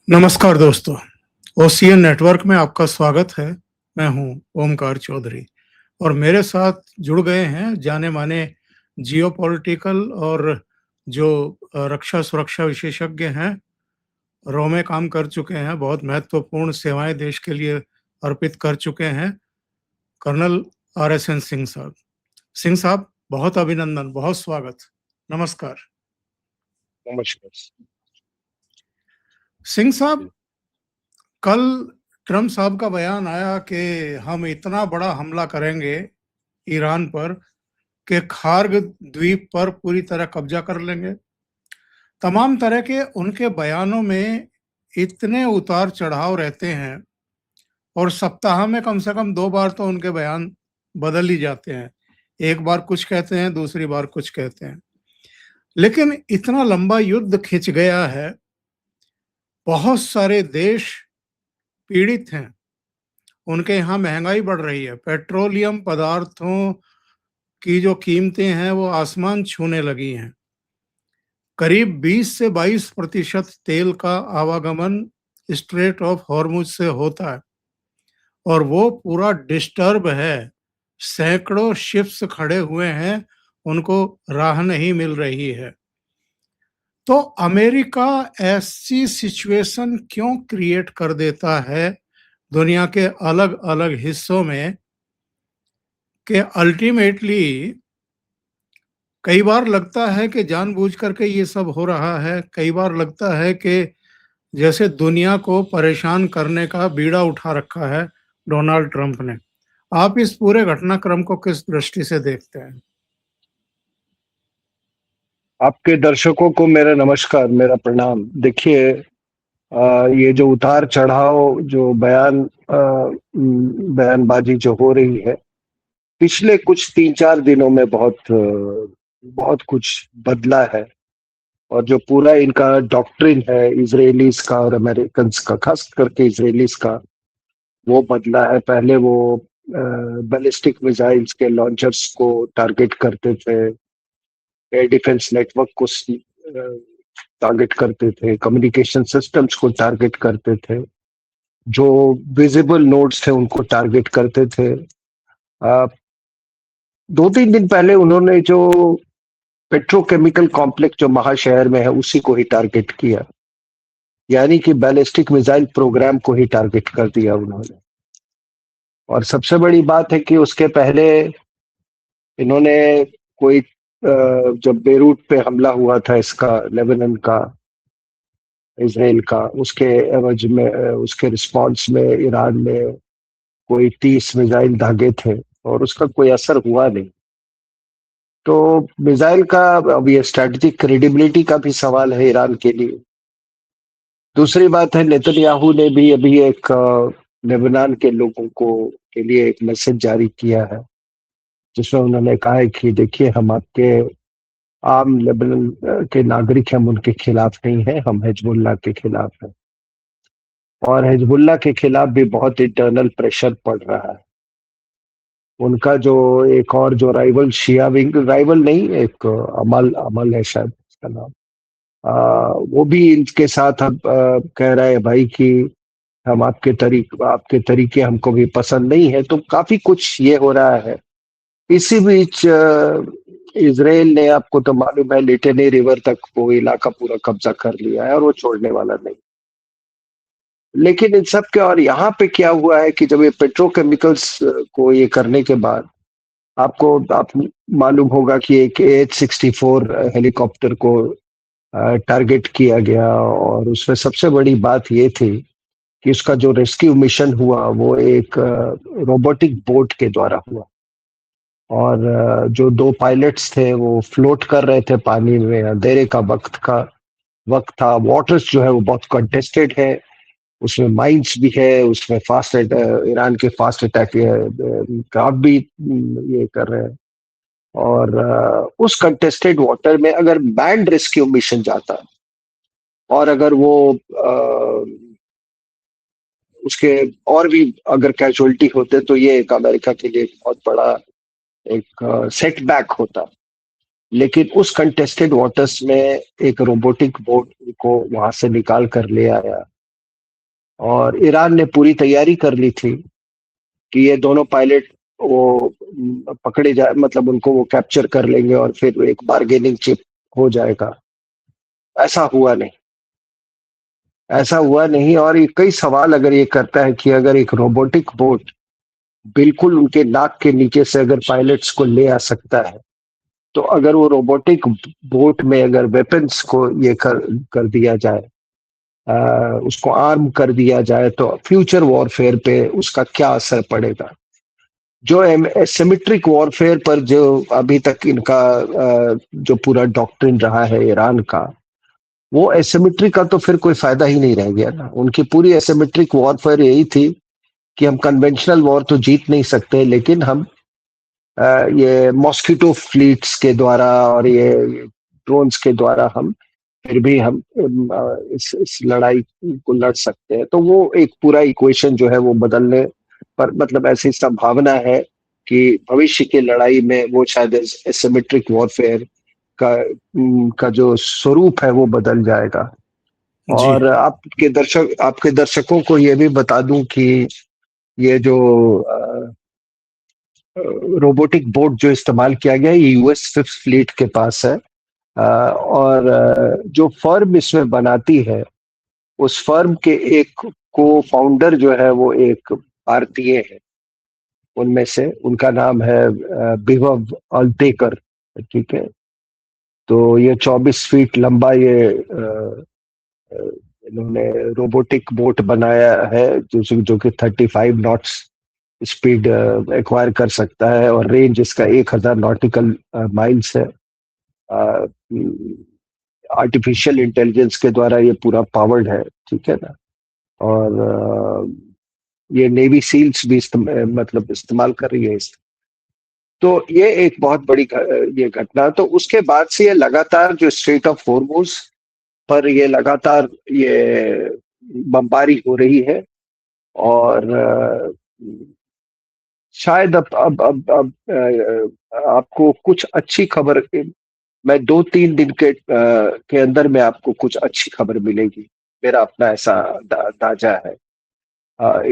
नमस्कार दोस्तों, OCN network में आपका स्वागत है। मैं हूं ओमकार चौधरी और मेरे साथ जुड़ गए हैं जाने-माने जियोपॉलिटिकल और जो रक्षा सुरक्षा विशेषज्ञ हैं, रॉ में काम कर चुके हैं, बहुत महत्वपूर्ण सेवाएँ देश के लिए अर्पित कर चुके हैं, कर्नल आरएसएन सिंह साहब। सिंह साहब, बहुत अभिनंदन, बहुत स्वागत। नमस्कार। नमस्कार। सिंह साहब, कल ट्रम्प साहब का बयान आया कि हम इतना बड़ा हमला करेंगे ईरान पर कि खार्ग द्वीप पर पूरी तरह कब्जा कर लेंगे। तमाम तरह के उनके बयानों में इतने उतार चढ़ाव रहते हैं और सप्ताह में कम से कम 2 बार तो उनके बयान बदल ही जाते हैं। एक बार कुछ कहते हैं, दूसरी बार कुछ कहते हैं। लेकिन इतना लंबा युद्ध खिंच गया है, बहुत सारे देश पीड़ित हैं। उनके यहाँ महंगाई बढ़ रही है, पेट्रोलियम पदार्थों की जो कीमतें हैं वो आसमान छूने लगी हैं। करीब 20 से 22% तेल का आवागमन स्ट्रेट ऑफ हॉर्मुज से होता है और वो पूरा डिस्टर्ब है। सैकड़ों शिप्स खड़े हुए हैं, उनको राह नहीं मिल रही है। तो अमेरिका ऐसी सिचुएशन क्यों क्रिएट कर देता है दुनिया के अलग-अलग हिस्सों में कि अल्टीमेटली कई बार लगता है कि जानबूझ करके ये सब हो रहा है, कई बार लगता है कि जैसे दुनिया को परेशान करने का बीड़ा उठा रखा है डोनाल्ड ट्रंप ने। आप इस पूरे घटनाक्रम को किस दृष्टि से देखते हैं? आपके दर्शकों को मेरा नमस्कार, मेरा प्रणाम। देखिए, ये जो उतार चढ़ाव जो बयानबाजी जो हो रही है, पिछले कुछ 3-4 दिनों में बहुत कुछ बदला है। और जो पूरा इनका डॉक्ट्रिन है इजरायलीज का और अमेरिकन्स का, खास करके इजरायलीज का, वो बदला है। पहले वो बैलिस्टिक मिसाइल्स के लॉन्चर्स को टारगेट करते थे, एयर डिफेंस नेटवर्क को टारगेट करते थे, कम्युनिकेशन सिस्टम्स को टारगेट करते थे, जो विजिबल नोड्स थे उनको टारगेट करते थे। 2-3 दिन पहले उन्होंने जो पेट्रोकेमिकल कॉम्प्लेक्स जो महाशहर में है उसी को ही टारगेट किया, यानी कि बैलिस्टिक मिसाइल प्रोग्राम को ही टारगेट कर दिया उन्होंने। और सबसे बड़ी बात है कि उसके पहले इन्होंने कोई जब बेरूट पे हमला हुआ था इसका, लेबनान का, इजराइल का, उसके एवज में, उसके रिस्पांस में ईरान ने कोई 30 मिसाइल दागे थे और उसका कोई असर हुआ नहीं। तो मिसाइल का अब ये स्ट्रेटेजिक क्रेडिबिलिटी का भी सवाल है ईरान के लिए। दूसरी बात है, नेतन्याहू ने भी अभी एक लेबनान के लोगों को के लिए एक मैसेज जारी किया है, जिसमें उन्होंने कहा है कि देखिए, हम आपके आम लेबनान के नागरिक, हम उनके खिलाफ नहीं है, हम हिजबुल्लाह के खिलाफ हैं। और हिजबुल्लाह के खिलाफ भी बहुत इंटरनल प्रेशर पड़ रहा है। उनका जो एक और जो राइवल शिया विंग, राइवल नहीं, एक अमल अमल है शायद उसका नाम, वो भी इनके साथ अब कह रहा है भाई कि हम आपके तरीके हमको भी पसंद नहीं है। तो काफी कुछ ये हो रहा है। इसी बीच इजराइल ने, आपको तो मालूम है, लिटनी रिवर तक वो इलाका पूरा कब्जा कर लिया है और वो छोड़ने वाला नहीं। लेकिन इन सब के और यहाँ पे क्या हुआ है कि जब ये पेट्रोकेमिकल्स को ये करने के बाद आप मालूम होगा कि एक AH-64 हेलीकॉप्टर को टारगेट किया गया। और उसमें सबसे बड़ी बात ये थी कि उसका जो रेस्क्यू मिशन हुआ वो एक रोबोटिक बोट के द्वारा हुआ। और जो 2 पायलट्स थे वो फ्लोट कर रहे थे पानी में, अंधेरे का वक्त था। वाटर्स जो है वो बहुत कंटेस्टेड है, उसमें माइंस भी है, उसमें ईरान के फास्ट अटैक क्राफ्ट भी ये कर रहे हैं। और उस कंटेस्टेड वाटर में अगर बैंड रेस्क्यू मिशन जाता और अगर वो उसके और भी अगर कैजुअलिटी होते, तो ये एक अमेरिका के लिए बहुत बड़ा एक सेटबैक होता। लेकिन उस कंटेस्टेड वाटर्स में एक रोबोटिक बोट को वहां से निकाल कर ले आया और ईरान ने पूरी तैयारी कर ली थी कि ये दोनों पायलट वो पकड़े जाए, मतलब उनको वो कैप्चर कर लेंगे और फिर एक बार्गेनिंग चिप हो जाएगा। ऐसा हुआ नहीं, ऐसा हुआ नहीं। और ये कई सवाल अगर ये करता है कि अगर एक रोबोटिक बोट बिल्कुल उनके नाक के नीचे से अगर पायलट्स को ले आ सकता है, तो अगर वो रोबोटिक बोट में अगर वेपन्स को ये कर दिया जाए, उसको आर्म कर दिया जाए, तो फ्यूचर वॉरफेयर पे उसका क्या असर पड़ेगा। जो एसिमेट्रिक वॉरफेयर पर जो अभी तक इनका जो पूरा डॉक्ट्रिन रहा है ईरान का, वो एसिमेट्रिक का तो फिर कोई फायदा ही नहीं रह गया ना। उनकी पूरी एसिमेट्रिक वॉरफेयर यही थी कि हम कन्वेंशनल वॉर तो जीत नहीं सकते, लेकिन हम ये मॉस्किटो फ्लीट्स के द्वारा और ये ड्रोन्स के द्वारा हम फिर भी हम इस लड़ाई को लड़ सकते हैं। तो वो एक पूरा इक्वेशन जो है वो बदलने पर, मतलब ऐसी संभावना है कि भविष्य की लड़ाई में वो शायद एसिमेट्रिक वॉरफेयर का जो स्वरूप है वो बदल जाएगा। जी। और आपके दर्शकों को ये भी बता दूं कि ये जो रोबोटिक बोट जो इस्तेमाल किया गया है, ये यूएस फिफ्थ फ्लीट के पास है। और जो फर्म इसमें बनाती है, उस फर्म के एक को फाउंडर जो है वो एक भारतीय है। उनमें से उनका नाम है विभव अल्तेकर। ठीक है। तो ये 24 फीट लंबा ये इन्होंने रोबोटिक बोट बनाया है, जो कि 35 नॉट्स स्पीड एक्वायर कर सकता है, और रेंज इसका 1000 नॉटिकल माइल्स है। आर्टिफिशियल इंटेलिजेंस के द्वारा ये पूरा पावर्ड है। ठीक है ना। और ये नेवी सील्स भी मतलब इस्तेमाल कर रही है इस। तो ये एक बहुत बड़ी ये घटना। तो उसके बाद से ये लगातार जो स्ट्रेट ऑफ हॉर्मुज पर ये लगातार ये बमबारी हो रही है। और शायद अब आपको कुछ अच्छी खबर, मैं 2-3 दिन के अंदर में आपको कुछ अच्छी खबर मिलेगी। मेरा अपना ऐसा दाजा है।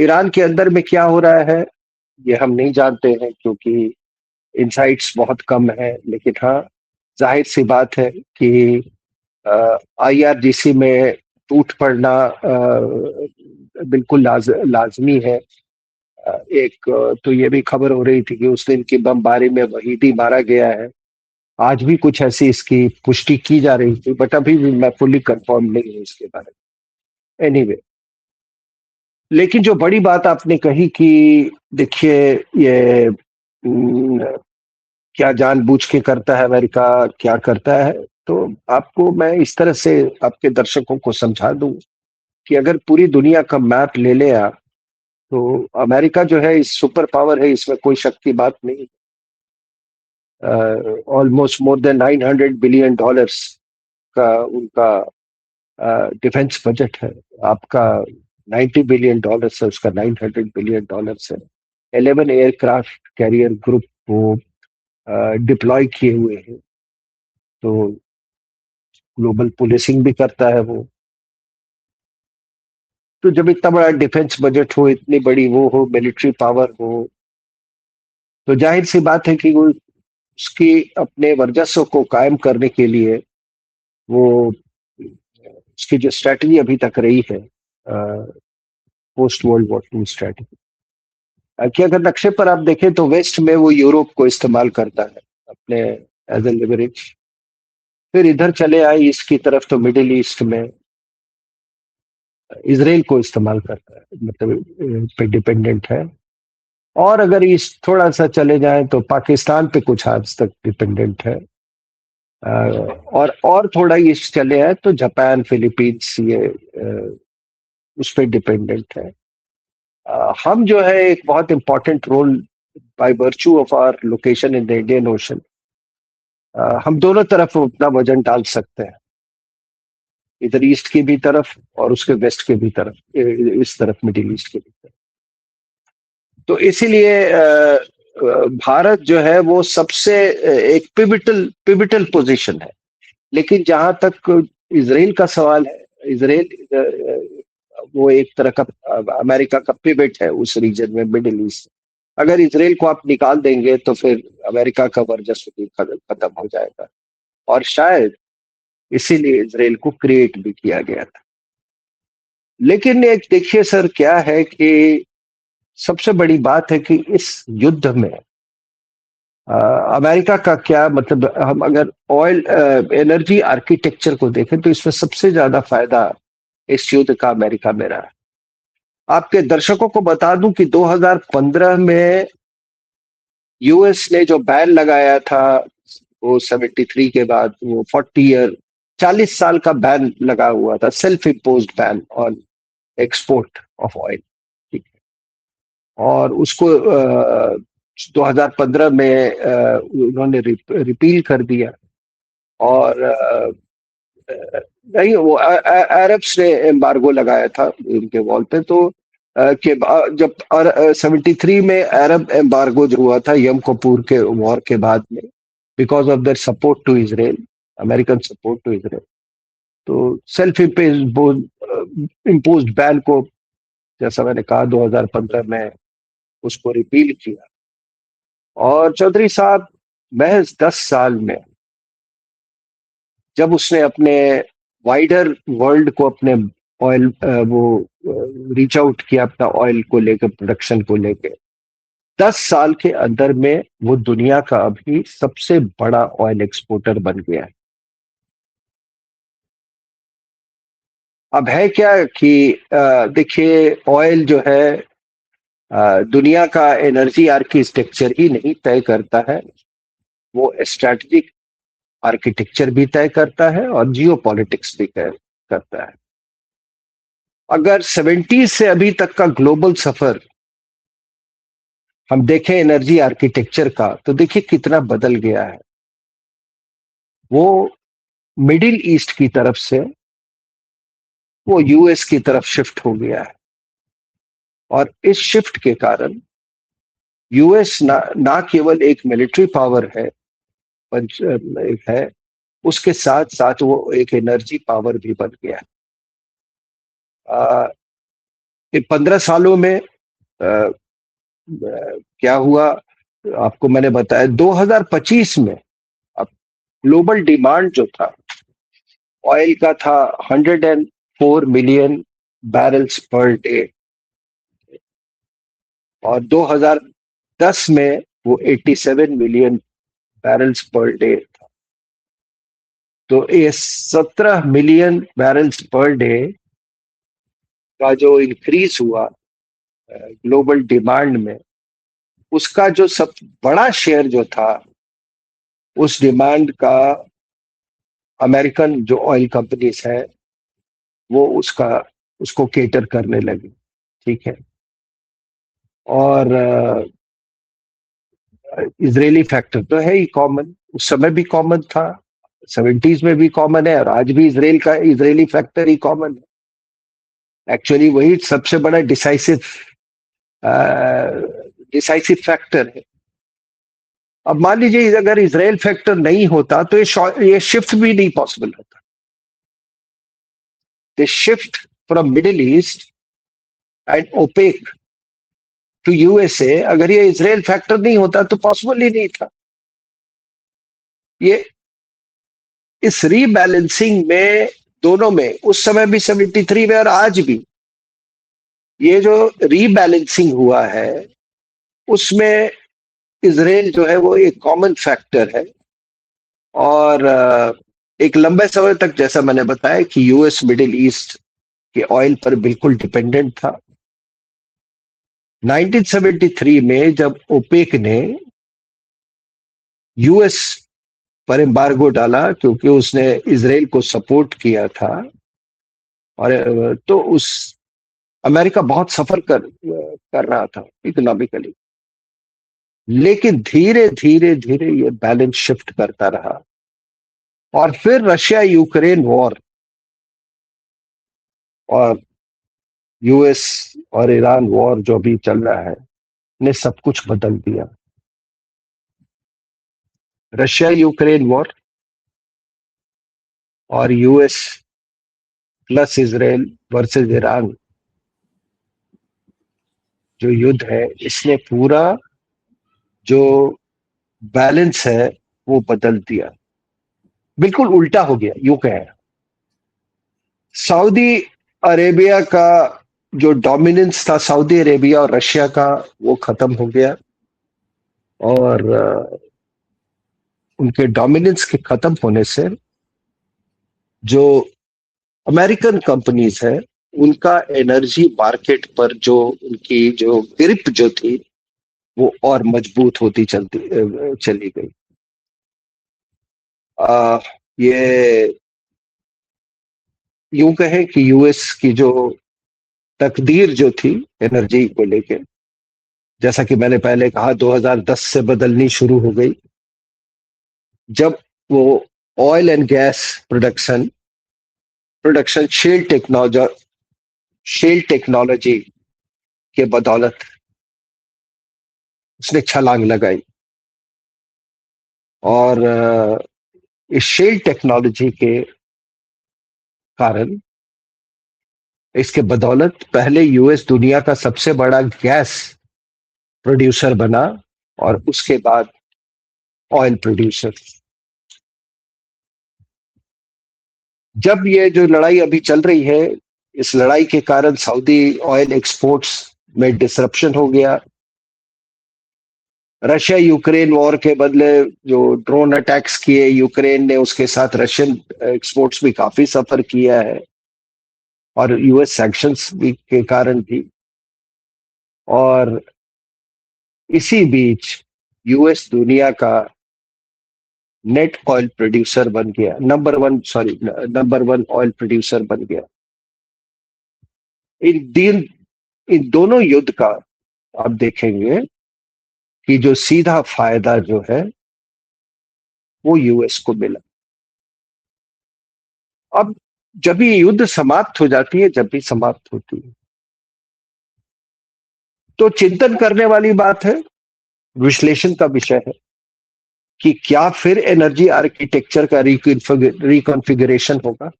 ईरान के अंदर में क्या हो रहा है ये हम नहीं जानते हैं, क्योंकि इनसाइट्स बहुत कम है। लेकिन हाँ, जाहिर सी बात है कि आईआरजीसी में टूट पड़ना बिल्कुल लाजमी है। एक तो ये भी खबर हो रही थी कि उस दिन की बमबारी में वहीदी मारा गया है। आज भी कुछ ऐसी इसकी पुष्टि की जा रही थी, बट अभी भी मैं फुल्ली कंफर्म नहीं हूँ इसके बारे में। एनीवे, लेकिन जो बड़ी बात आपने कही कि देखिए ये क्या जानबूझ के करता है अमेरिका, क्या करता है, तो आपको मैं इस तरह से आपके दर्शकों को समझा दूं कि अगर पूरी दुनिया का मैप ले ले आप, तो अमेरिका जो है इस सुपर पावर है, इसमें कोई शक की बात नहीं। ऑलमोस्ट मोर देन $900 बिलियन का उनका डिफेंस बजट है। आपका $90 बिलियन है, उसका $900 बिलियन है। 11 एयरक्राफ्ट कैरियर ग्रुप वो डिप्लॉय किए हुए हैं। तो ग्लोबल पुलिसिंग भी करता है वो। तो जब इतना बड़ा डिफेंस बजट हो, इतनी बड़ी वो हो, मिलिट्री पावर हो, तो जाहिर सी बात है कि वो उसकी अपने वर्चस्व को कायम करने के लिए वो उसकी जो स्ट्रैटेजी अभी तक रही है, पोस्ट वर्ल्ड वॉर 2 स्ट्रैटेजी, कि अगर नक्शे पर आप देखें तो वेस्ट में वो यूरोप को इस्तेमाल करता है अपने एज ए लिवरेज। फिर इधर चले आए ईस्ट की तरफ, तो मिडिल ईस्ट में इसराइल को इस्तेमाल करता है, मतलब पे डिपेंडेंट है। और अगर ईस्ट थोड़ा सा चले जाएं तो पाकिस्तान पे कुछ हद तक डिपेंडेंट है। और थोड़ा ईस्ट चले आए तो जापान, फिलीपींस, ये उस पर डिपेंडेंट है। हम जो है एक बहुत important role by virtue of our location in the Indian Ocean, हम दोनों तरफ अपना वजन डाल सकते हैं, इधर ईस्ट की भी तरफ और उसके वेस्ट के भी तरफ, इस तरफ मिडिल ईस्ट के भी तरफ। तो इसीलिए भारत जो है वो सबसे एक पिविटल पोजीशन है। लेकिन जहां तक इसराइल का सवाल है, इसराइल वो एक तरह का अमेरिका का पिवट है उस रीजन में, मिडिल ईस्ट। अगर इसराइल को आप निकाल देंगे तो फिर अमेरिका का वर्चस्व भी खत्म हो जाएगा, और शायद इसीलिए इसराइल को क्रिएट भी किया गया था। लेकिन एक देखिए सर, क्या है कि सबसे बड़ी बात है कि इस युद्ध में अमेरिका का क्या मतलब, हम अगर ऑयल एनर्जी आर्किटेक्चर को देखें तो इसमें सबसे ज्यादा फायदा इस युद्ध का अमेरिका में रहा। आपके दर्शकों को बता दूं कि 2015 में यूएस ने जो बैन लगाया था, वो 73 के बाद वो 40 साल का बैन लगा हुआ था, self imposed ban on export of oil. ठीक है, और उसको 2015 में उन्होंने रिपील कर दिया। और नहीं, वो अरब्स ने एम्बार्गो लगाया था उनके वॉल पे, तो जब 73 में अरब एम्बार्गो जो हुआ था यम कपूर के वॉर के बाद में, because of their support to Israel, American support to Israel, तो सेल्फ इम्पोज्ड बैन को, जैसा मैंने कहा, 2015 में उसको रिपील किया। और चौधरी साहब महज 10 साल में जब उसने अपने वाइडर वर्ल्ड को अपने ऑयल वो रीच आउट किया अपना ऑयल को लेकर, प्रोडक्शन को लेकर, 10 साल के अंदर में वो दुनिया का अभी सबसे बड़ा ऑयल एक्सपोर्टर बन गया है। अब है क्या कि देखिए, ऑयल जो है दुनिया का एनर्जी आर्किटेक्चर ही नहीं तय करता है, वो स्ट्रैटेजिक आर्किटेक्चर भी तय करता है और जियो पॉलिटिक्स भी तय करता है। अगर 70 से अभी तक का ग्लोबल सफर हम देखें एनर्जी आर्किटेक्चर का, तो देखिए कितना बदल गया है। वो मिडिल ईस्ट की तरफ से वो यूएस की तरफ शिफ्ट हो गया है, और इस शिफ्ट के कारण यूएस ना केवल एक मिलिट्री पावर है, उसके साथ साथ वो एक एनर्जी पावर भी बन गया है। 15 सालों में क्या हुआ आपको मैंने बताया। 2025 में अब ग्लोबल डिमांड जो था ऑयल का था 104 मिलियन बैरल्स पर डे, और 2010 में वो 87 मिलियन बैरल्स पर डे था। तो ये 17 मिलियन बैरल्स पर डे का जो इंक्रीज हुआ ग्लोबल डिमांड में, उसका जो सब बड़ा शेयर जो था उस डिमांड का अमेरिकन जो ऑयल कंपनीज है वो उसको केटर करने लगी। ठीक है, और इजरायली फैक्टर तो है ही कॉमन, उस समय भी कॉमन था, 70s में भी कॉमन है, और आज भी इजरायली फैक्टर ही कॉमन है। एक्चुअली वही सबसे बड़ा डिसाइसिव फैक्टर है। अब मान लीजिए अगर इजराइल फैक्टर नहीं होता तो ये शिफ्ट भी नहीं पॉसिबल होता। The shift from Middle East and OPEC to USA, अगर ये इजराइल फैक्टर नहीं होता तो पॉसिबल ही नहीं था। ये इस रीबैलेंसिंग में, दोनों में, उस समय भी 73 में और आज भी, ये जो रीबैलेंसिंग हुआ है उसमें इजराइल जो है वो एक कॉमन फैक्टर है। और एक लंबे समय तक, जैसा मैंने बताया, कि यूएस मिडिल ईस्ट के ऑयल पर बिल्कुल डिपेंडेंट था। 1973 में जब ओपेक ने यूएस पर एम्बार्गो डाला, क्योंकि उसने इजराइल को सपोर्ट किया था, और तो उस अमेरिका बहुत सफर कर रहा था इकोनॉमिकली। लेकिन धीरे धीरे धीरे ये बैलेंस शिफ्ट करता रहा, और फिर रशिया यूक्रेन वॉर और यूएस और ईरान वॉर जो भी चल रहा है ने सब कुछ बदल दिया। रशिया यूक्रेन वॉर और US plus Israel versus Iran जो युद्ध है इसने पूरा जो बैलेंस है वो बदल दिया, बिल्कुल उल्टा हो गया यूं कहें। सऊदी अरेबिया का जो डोमिनेंस था सऊदी अरेबिया और रशिया का, वो खत्म हो गया। और उनके डोमिनेंस के खत्म होने से जो अमेरिकन कंपनीज है उनका एनर्जी मार्केट पर जो उनकी जो ग्रिप जो थी वो और मजबूत होती चली गई। ये यूं कहें कि यूएस की जो तकदीर जो थी एनर्जी को लेके, जैसा कि मैंने पहले कहा 2010 से बदलनी शुरू हो गई, जब वो oil and gas production shale technology के बदौलत उसने छलांग लगाई। और इस शेल टेक्नोलॉजी के कारण, इसके बदौलत पहले यूएस दुनिया का सबसे बड़ा गैस प्रोड्यूसर बना और उसके बाद ऑयल प्रोड्यूसर। जब ये जो लड़ाई अभी चल रही है, इस लड़ाई के कारण सऊदी ऑयल एक्सपोर्ट्स में डिसरप्शन हो गया। रशिया यूक्रेन वॉर के बदले जो ड्रोन अटैक्स किए यूक्रेन ने, उसके साथ रशियन एक्सपोर्ट्स भी काफी सफर किया है, और यूएस सैंक्शंस भी के कारण भी। और इसी बीच यूएस दुनिया का नेट ऑयल प्रोड्यूसर बन गया, नंबर वन ऑयल प्रोड्यूसर बन गया। इन दोनों युद्ध का आप देखेंगे कि जो सीधा फायदा जो है वो यूएस को मिला। अब जब ये युद्ध समाप्त हो जाती है, जब भी समाप्त होती है, तो चिंतन करने वाली बात है, विश्लेषण का विषय है कि क्या फिर एनर्जी आर्किटेक्चर का रिकॉन्फ़िगरेशन होगा?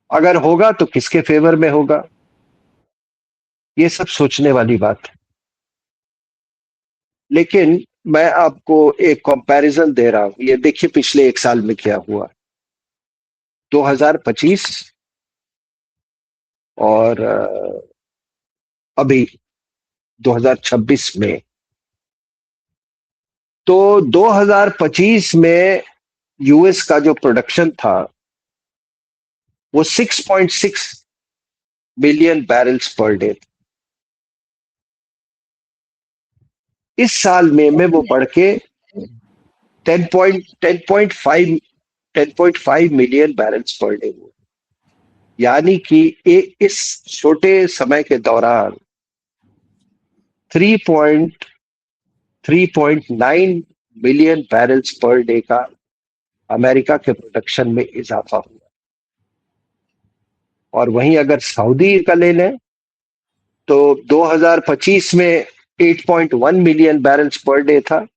अगर होगा तो किसके फेवर में होगा? ये सब सोचने वाली बात है। लेकिन मैं आपको एक कंपैरिजन दे रहा हूं। ये देखिए पिछले एक साल में क्या हुआ। 2025 और अभी 2026 में, तो 2025 में यूएस का जो प्रोडक्शन था वो 6.6 बिलियन बैरल्स पर डे। इस साल में वो बढ़ के 10.5 मिलियन बैरल्स पर डे हुआ। यानी कि इस छोटे समय के दौरान 3.9 मिलियन बैरल्स पर डे का अमेरिका के प्रोडक्शन में इजाफा हुआ। और वहीं अगर सऊदी का ले लें तो 2025 में 8.1 मिलियन बैरल्स पर डे था,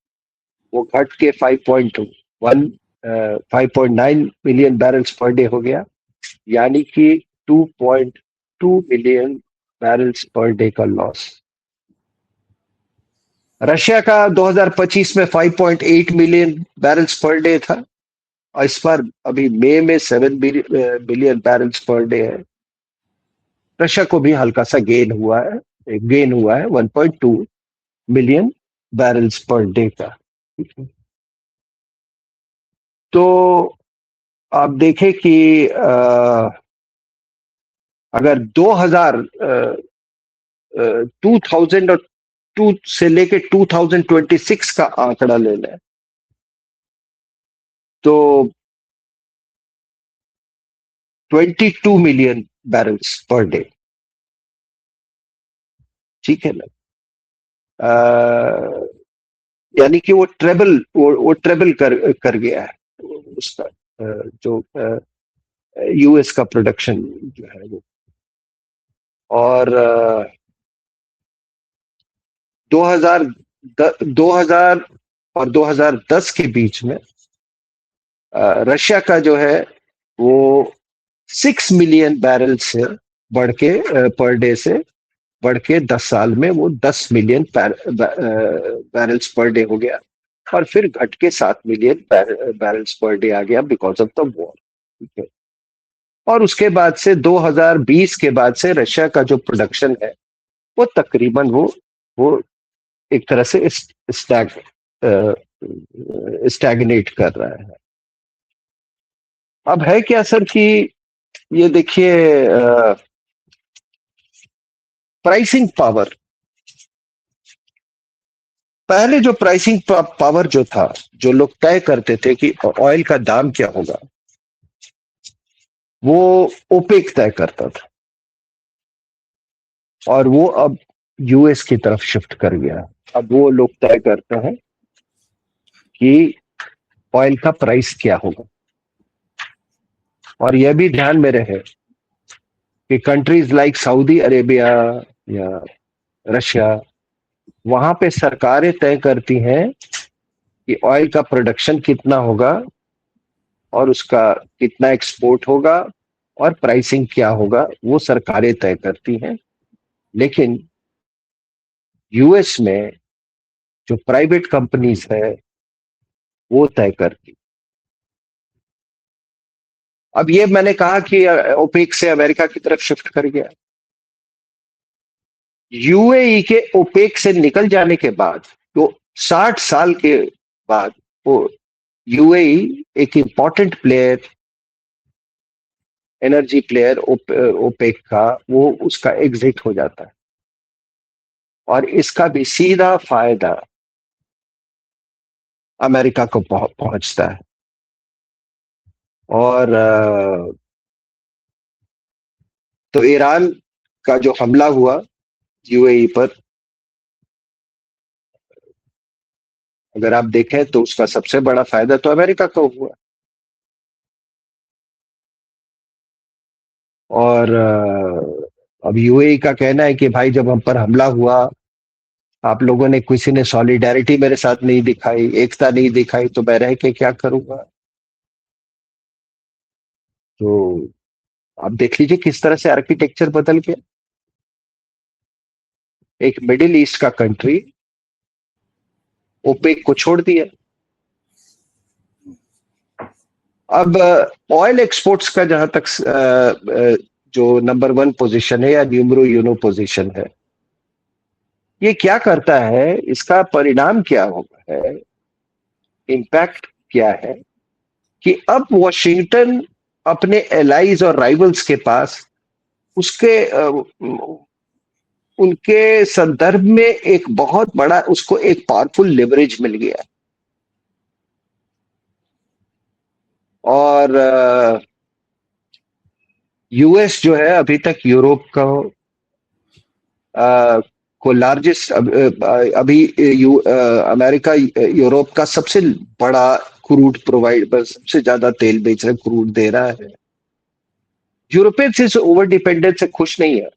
वो घट के 5.9 मिलियन बैरल्स पर डे हो गया। यानी कि 2.2 मिलियन बैरल्स पर डे का लॉस। रशिया का 2025 में 5.8 मिलियन बैरल्स पर डे था, और इस बार अभी मई में 7 बिलियन बैरल्स पर डे है। रशिया को भी हल्का सा गेन हुआ है 1.2 मिलियन बैरल्स पर डे का। तो आप देखें कि अगर 2002 से लेके 2026 का आंकड़ा ले लें तो 22 मिलियन बैरल्स पर डे। ठीक है ना? यानी कि वो ट्रेबल कर गया है उसका जो यूएस का प्रोडक्शन जो है वो। और 2000 और 2010 के बीच में रशिया का जो है वो 6 मिलियन बैरल से बढ़ के पर डे से बढ़ के 10 साल में वो 10 मिलियन बैरल्स पर डे हो गया, और फिर घट के 7 मिलियन बैरल्स पर डे आ गया बिकॉज ऑफ द वॉर। ठीक है। और उसके बाद से 2020 के बाद से रशिया का जो प्रोडक्शन है वो तकरीबन वो एक तरह से स्टैग्नेट कर रहा है। अब है क्या सर कि ये देखिए, प्राइसिंग पावर, पहले जो प्राइसिंग पावर जो था, जो लोग तय करते थे कि ऑयल का दाम क्या होगा, वो ओपेक तय करता था, और वो अब यूएस की तरफ शिफ्ट कर गया। अब वो लोग तय करते हैं कि ऑयल का प्राइस क्या होगा। और यह भी ध्यान में रहे कि कंट्रीज लाइक सऊदी अरेबिया या रशिया, वहां पे सरकारें तय करती हैं कि ऑयल का प्रोडक्शन कितना होगा और उसका कितना एक्सपोर्ट होगा और प्राइसिंग क्या होगा, वो सरकारें तय करती हैं। लेकिन यूएस में जो प्राइवेट कंपनीज है वो तय करती। अब ये मैंने कहा कि ओपेक से अमेरिका की तरफ शिफ्ट कर गया। यूएई के ओपेक से निकल जाने के बाद, तो 60 साल के बाद, वो यूएई एक important player, energy player OPEC का, वो उसका एग्जिट हो जाता है। और इसका भी सीधा फायदा अमेरिका को पहुंचता है। और तो ईरान का जो हमला हुआ यूएई पर, अगर आप देखें तो उसका सबसे बड़ा फायदा तो अमेरिका को हुआ। और अब यूएई का कहना है कि भाई जब हम पर हमला हुआ, आप लोगों ने, किसी ने सॉलिडेरिटी मेरे साथ नहीं दिखाई, एकता नहीं दिखाई, तो मैं रह के क्या करूंगा। तो आप देख लीजिए किस तरह से आर्किटेक्चर बदल गया। एक मिडिल ईस्ट का कंट्री ओपेक को छोड़ दिया। अब ऑयल एक्सपोर्ट्स का जहां तक जो नंबर 1 पोजीशन है या न्यूमरो यूनो पोजीशन है, ये क्या करता है, इसका परिणाम क्या होगा है, इम्पैक्ट क्या है, कि अब वॉशिंगटन अपने एलाइज और राइवल्स के पास उसके उनके संदर्भ में एक बहुत बड़ा, उसको एक पावरफुल लेवरेज मिल गया। और यूएस जो है अभी तक यूरोप का को लार्जेस्ट, अभी अमेरिका यूरोप का सबसे बड़ा क्रूड प्रोवाइड, सबसे ज्यादा तेल बेच रहा, क्रूड दे रहा है। यूरोपियंस इस ओवर डिपेंडेंस से खुश नहीं है,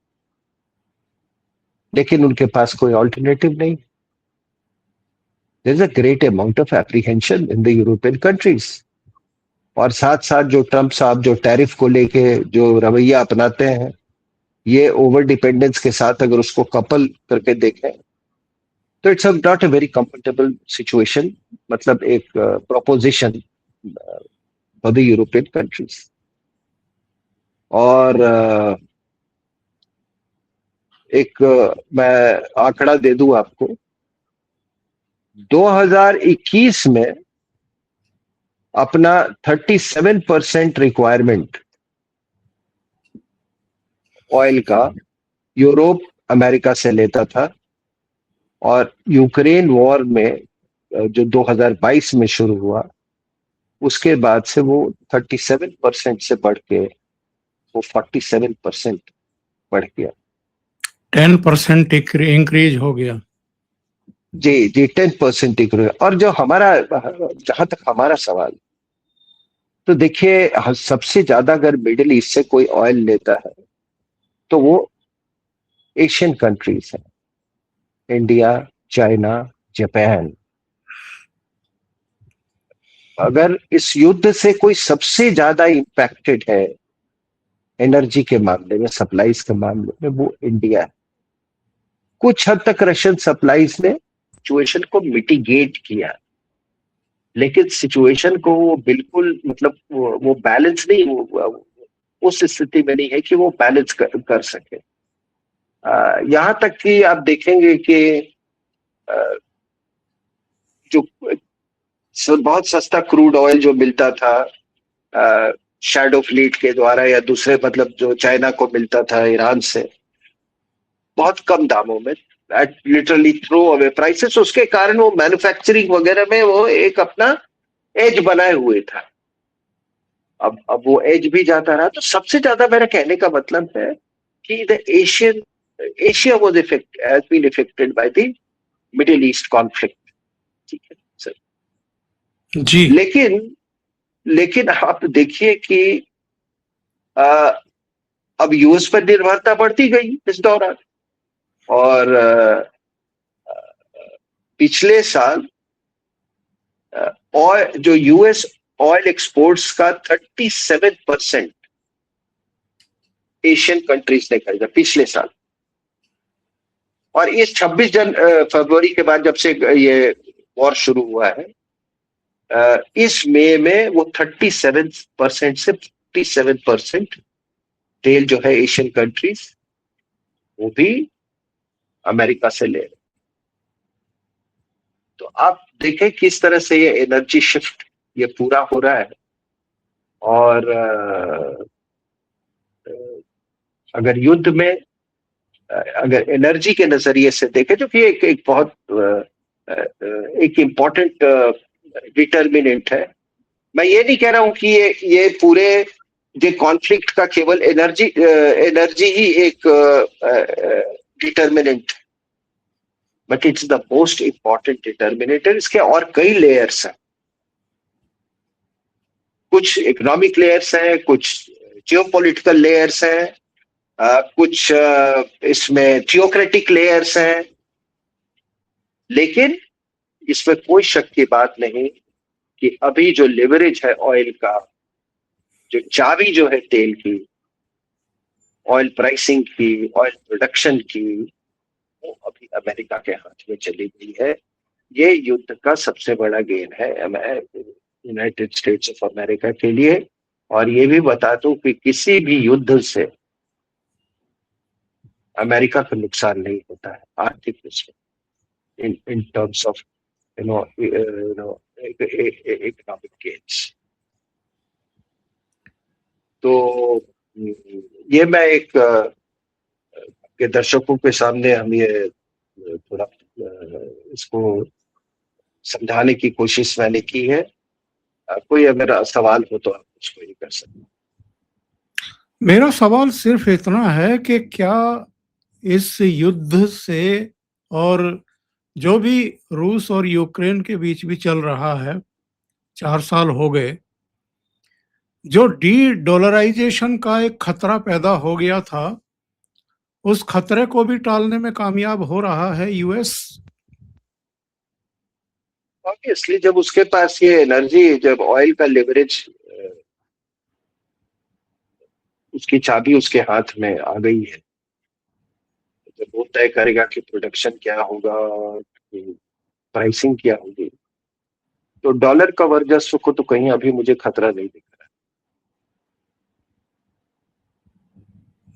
लेकिन उनके पास कोई ऑल्टरनेटिव नहीं। There is a great amount of apprehension in the European countries. और साथ साथ जो ट्रंप साहब जो टैरिफ को लेके जो रवैया अपनाते हैं, ये ओवर डिपेंडेंस के साथ अगर उसको कपल करके देखें तो it's not a very comfortable situation, मतलब एक proposition for the European countries. और एक मैं आंकड़ा दे दूं आपको, 2021 में अपना 37% रिक्वायरमेंट ऑयल का यूरोप अमेरिका से लेता था, और यूक्रेन वॉर में जो 2022 में शुरू हुआ, उसके बाद से वो 37% से बढ़ के वो 47% बढ़ गया। 10% इंक्रीज हो गया। जी जी, 10% इंक्रीज। और जो हमारा, जहां तक हमारा सवाल, तो देखिए सबसे ज्यादा अगर मिडिल ईस्ट से कोई ऑयल लेता है तो वो एशियन कंट्रीज है, इंडिया, चाइना, जापान। अगर इस युद्ध से कोई सबसे ज्यादा इंपैक्टेड है एनर्जी के मामले में, सप्लाईज के मामले में, वो इंडिया है। कुछ हद तक रशियन सप्लाईज ने सिचुएशन को मिटिगेट किया, लेकिन सिचुएशन को वो बिल्कुल मतलब वो बैलेंस नहीं, उस स्थिति में नहीं है कि वो बैलेंस कर सके। यहां तक कि आप देखेंगे कि जो बहुत सस्ता क्रूड ऑयल जो मिलता था शैडो फ्लीट के द्वारा या दूसरे मतलब जो चाइना को मिलता था ईरान से बहुत कम दामों में at literally throw away prices, उसके कारण वो मैन्युफैक्चरिंग वगैरह में वो एक अपना एज बनाए हुए था। अब वो एज भी जाता रहा। तो सबसे ज्यादा मेरा कहने का मतलब है कि the Asia was has been affected by the Middle East conflict. ठीक है सर जी। लेकिन आप देखिए कि अब यूएस पर निर्भरता बढ़ती गई इस दौरान, और पिछले साल और जो यूएस ऑयल एक्सपोर्ट्स का 37% एशियन कंट्रीज ने खरीदा पिछले साल। और इस 26 फरवरी के बाद जब से ये वॉर शुरू हुआ है, इस मई में वो 37% से 57% तेल जो है एशियन कंट्रीज वो भी अमेरिका से ले रहे। तो आप देखें किस तरह से ये एनर्जी शिफ्ट ये पूरा हो रहा है। और अगर युद्ध में अगर एनर्जी के नजरिए से देखें तो ये एक बहुत एक इम्पॉर्टेंट डिटर्मिनेंट है। मैं ये नहीं कह रहा हूं कि ये पूरे जो कॉन्फ्लिक्ट का केवल एनर्जी ही एक determinant, but it's the most important determinator. इसके और कई लेयर्स हैं, कुछ इकोनॉमिक लेयर्स हैं, कुछ जियोपॉलिटिकल लेयर्स हैं, कुछ इसमें थियोक्रेटिक लेयर्स हैं। लेकिन इसमें कोई शक की बात नहीं कि अभी जो लेवरेज है ऑयल का, जो चाबी जो है तेल की, ऑयल प्राइसिंग की, ऑयल प्रोडक्शन की, वो अभी अमेरिका के हाथ में चली गई है। ये युद्ध का सबसे बड़ा गेन है यूनाइटेड स्टेट्स ऑफ अमेरिका के लिए। और ये भी बता दूं कि किसी भी युद्ध से अमेरिका को नुकसान नहीं होता है आर्थिक रूप से, in terms of economic gains. तो ये मैं एक के दर्शकों के सामने हम ये थोड़ा इसको समझाने की कोशिश मैंने की है। कोई अगर सवाल हो तो आप उसको ही कर सकते हैं। मेरा सवाल सिर्फ इतना है कि क्या इस युद्ध से और जो भी रूस और यूक्रेन के बीच भी चल रहा है, 4 साल हो गए, जो डी डॉलराइजेशन का एक खतरा पैदा हो गया था, उस खतरे को भी टालने में कामयाब हो रहा है यूएस? ऑब्वियसली जब उसके पास ये एनर्जी, जब ऑयल का लेवरेज, उसकी चाबी उसके हाथ में आ गई है, जब वो तय करेगा कि प्रोडक्शन क्या होगा, प्राइसिंग क्या होगी, तो डॉलर का वर्चस्व को तो कहीं अभी मुझे खतरा नहीं दिख रहा।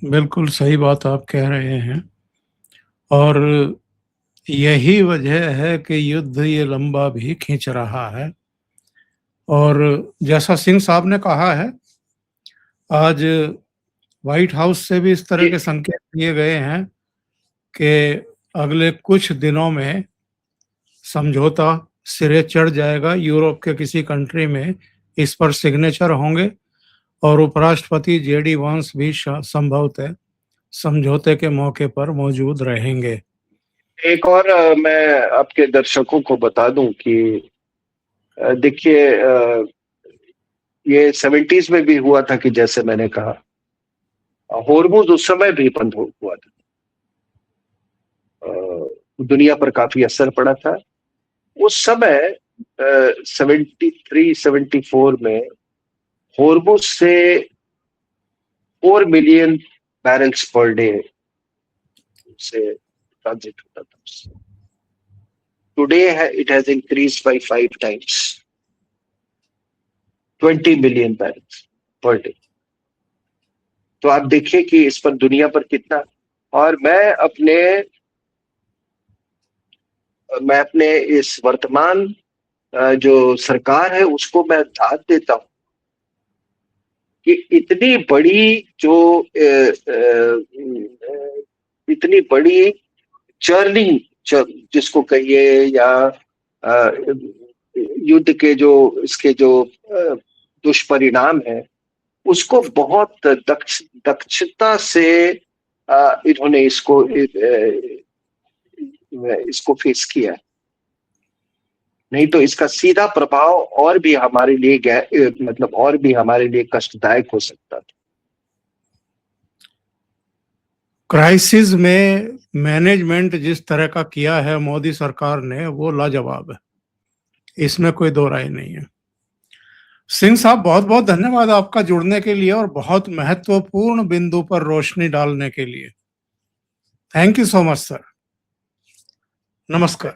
बिल्कुल सही बात आप कह रहे हैं, और यही वजह है कि युद्ध ये लंबा भी खींच रहा है। और जैसा सिंह साहब ने कहा है, आज व्हाइट हाउस से भी इस तरह के संकेत दिए गए हैं कि अगले कुछ दिनों में समझौता सिरे चढ़ जाएगा, यूरोप के किसी कंट्री में इस पर सिग्नेचर होंगे, और उपराष्ट्रपति जेडी वांस भी संभवतः समझौते के मौके पर मौजूद रहेंगे। एक और मैं आपके दर्शकों को बता दूं कि देखिए ये 70s में भी हुआ था कि जैसे मैंने कहा, होर्मुज उस समय भी बंद हुआ था, दुनिया पर काफी असर पड़ा था उस समय। 73-74 में होर्मुज से 4 मिलियन बैरल्स पर डे से ट्रांजिट होता था उससे। Today it has increase by 5 times, 20 million barrels per day. तो आप देखिए कि इस पर दुनिया पर कितना, और मैं अपने इस वर्तमान जो सरकार है उसको मैं दाद देता हूं कि इतनी बड़ी चर्निंग जिसको कहिए, या युद्ध के इसके जो दुष्परिणाम है उसको बहुत दक्षता से इन्होंने इसको फेस किया। नहीं तो इसका सीधा प्रभाव और भी हमारे लिए कष्टदायक हो सकता था। क्राइसिस में मैनेजमेंट जिस तरह का किया है मोदी सरकार ने, वो लाजवाब है, इसमें कोई दो राय नहीं है। सिंह साहब, बहुत बहुत धन्यवाद आपका जुड़ने के लिए और बहुत महत्वपूर्ण बिंदु पर रोशनी डालने के लिए। Thank you so much sir. नमस्कार।